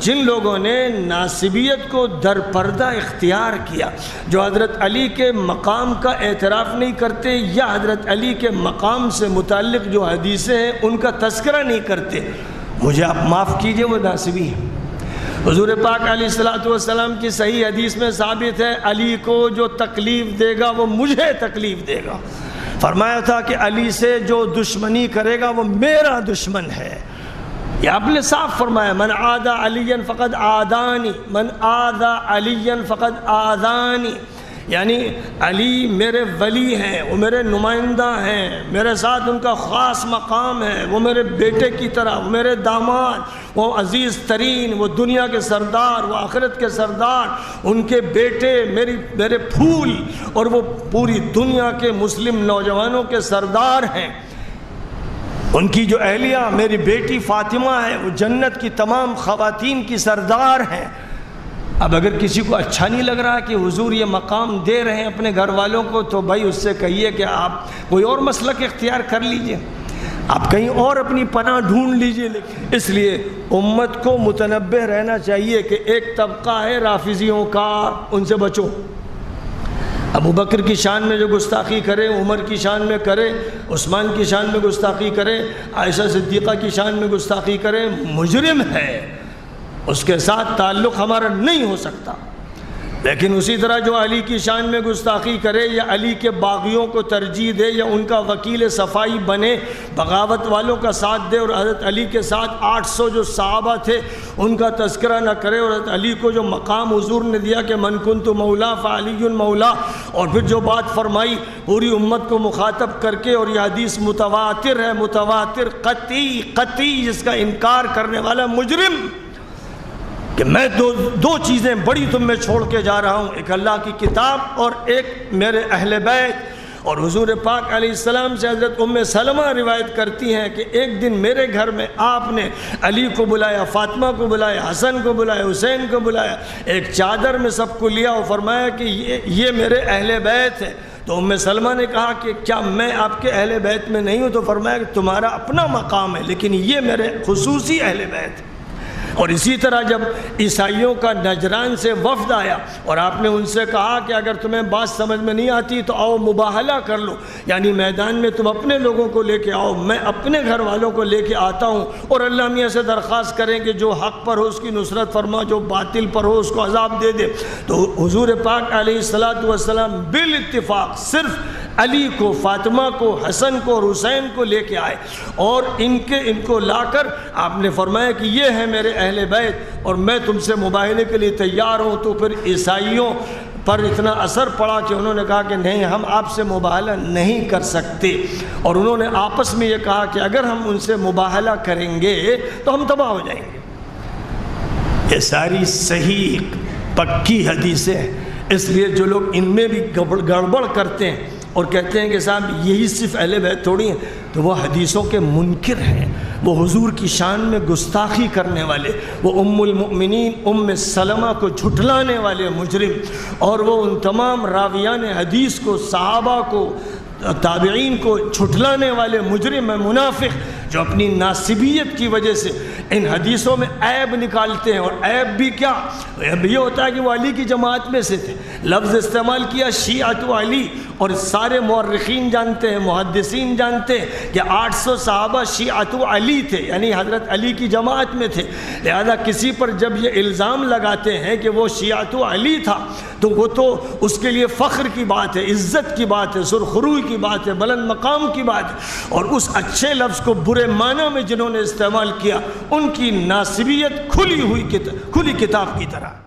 جن لوگوں نے ناسبیت کو در پردہ اختیار کیا، جو حضرت علی کے مقام کا اعتراف نہیں کرتے یا حضرت علی کے مقام سے متعلق جو حدیثیں ہیں ان کا تذکرہ نہیں کرتے، مجھے آپ معاف کیجئے، وہ ناسبی ہیں۔ حضور پاک علیہ السلام کی صحیح حدیث میں ثابت ہے، علی کو جو تکلیف دے گا وہ مجھے تکلیف دے گا۔ فرمایا تھا کہ علی سے جو دشمنی کرے گا وہ میرا دشمن ہے۔ یہ آپ نے صاف فرمایا، من عادى علیا فقد عادانی، من عادى علیا فقد آذانی، یعنی علی میرے ولی ہیں، وہ میرے نمائندہ ہیں، میرے ساتھ ان کا خاص مقام ہے، وہ میرے بیٹے کی طرح، وہ میرے داماد، وہ عزیز ترین، وہ دنیا کے سردار، وہ آخرت کے سردار، ان کے بیٹے میرے پھول، اور وہ پوری دنیا کے مسلم نوجوانوں کے سردار ہیں۔ ان کی جو اہلیہ میری بیٹی فاطمہ ہے، وہ جنت کی تمام خواتین کی سردار ہیں۔ اب اگر کسی کو اچھا نہیں لگ رہا کہ حضور یہ مقام دے رہے ہیں اپنے گھر والوں کو، تو بھائی اس سے کہیے کہ آپ کوئی اور مسلک اختیار کر لیجئے، آپ کہیں اور اپنی پناہ ڈھونڈ لیجئے۔ اس لیے امت کو متنبہ رہنا چاہیے کہ ایک طبقہ ہے رافضیوں کا، ان سے بچو۔ ابو بکر کی شان میں جو گستاخی کرے، عمر کی شان میں کرے، عثمان کی شان میں گستاخی کرے، عائشہ صدیقہ کی شان میں گستاخی کرے، مجرم ہے، اس کے ساتھ تعلق ہمارا نہیں ہو سکتا۔ لیکن اسی طرح جو علی کی شان میں گستاخی کرے یا علی کے باغیوں کو ترجیح دے یا ان کا وکیل صفائی بنے، بغاوت والوں کا ساتھ دے، اور حضرت علی کے ساتھ 800 جو صحابہ تھے ان کا تذکرہ نہ کرے، اور حضرت علی کو جو مقام حضور نے دیا کہ من کنت مولا فعلی مولا، اور پھر جو بات فرمائی پوری امت کو مخاطب کر کے، اور یہ حدیث متواتر ہے، متواتر قطعی، جس کا انکار کرنے والا مجرم، کہ میں دو چیزیں بڑی تم میں چھوڑ کے جا رہا ہوں، ایک اللہ کی کتاب اور ایک میرے اہل بیت۔ اور حضور پاک علیہ السلام سے حضرت ام سلمہ روایت کرتی ہیں کہ ایک دن میرے گھر میں آپ نے علی کو بلایا، فاطمہ کو بلایا، حسن کو بلایا، حسین کو بلایا، ایک چادر میں سب کو لیا اور فرمایا کہ یہ میرے اہل بیت ہے۔ تو ام سلمہ نے کہا کہ کیا میں آپ کے اہل بیت میں نہیں ہوں؟ تو فرمایا کہ تمہارا اپنا مقام ہے، لیکن یہ میرے خصوصی اہل بیت ہے۔ اور اسی طرح جب عیسائیوں کا نجران سے وفد آیا اور آپ نے ان سے کہا کہ اگر تمہیں بات سمجھ میں نہیں آتی تو آؤ مباہلہ کر لو، یعنی میدان میں تم اپنے لوگوں کو لے کے آؤ، میں اپنے گھر والوں کو لے کے آتا ہوں، اور اللہ میاں سے درخواست کریں کہ جو حق پر ہو اس کی نصرت فرما، جو باطل پر ہو اس کو عذاب دے دے۔ تو حضور پاک علیہ السلام بالاتفاق صرف علی کو، فاطمہ کو، حسن کو اور حسین کو لے کے آئے، اور ان کو لا کر آپ نے فرمایا کہ یہ ہے میرے اہل بیت اور میں تم سے مباہلے کے لیے تیار ہوں۔ تو پھر عیسائیوں پر اتنا اثر پڑا کہ انہوں نے کہا کہ نہیں، ہم آپ سے مباہلہ نہیں کر سکتے، اور انہوں نے آپس میں یہ کہا کہ اگر ہم ان سے مباہلہ کریں گے تو ہم تباہ ہو جائیں گے۔ یہ ساری صحیح پکی حدیثیں، اس لیے جو لوگ ان میں بھی گڑبڑ کرتے ہیں اور کہتے ہیں کہ صاحب یہی صرف اہل بیت تھوڑی ہیں، تو وہ حدیثوں کے منکر ہیں، وہ حضور کی شان میں گستاخی کرنے والے، وہ ام المؤمنین ام سلمہ کو جھٹلانے والے مجرم، اور وہ ان تمام راویان حدیث کو، صحابہ کو، تابعین کو جھٹلانے والے مجرم ہیں، منافق، جو اپنی ناسبیت کی وجہ سے ان حدیثوں میں عیب نکالتے ہیں۔ اور عیب بھی کیا؟ عیب یہ ہوتا ہے کہ وہ علی کی جماعت میں سے تھے، لفظ استعمال کیا شیعۃ علی، اور سارے مورخین جانتے ہیں، محدثین جانتے ہیں کہ 800 صحابہ شیعۃ علی تھے، یعنی حضرت علی کی جماعت میں تھے۔ لہذا کسی پر جب یہ الزام لگاتے ہیں کہ وہ شیعۃ علی تھا تو وہ تو اس کے لیے فخر کی بات ہے، عزت کی بات ہے، سرخروئی کی بات ہے، بلند مقام کی بات ہے، اور اس اچھے لفظ کو برے معنی میں جنہوں نے استعمال کیا ان کی ناسبیت کھلی کتاب کی طرح۔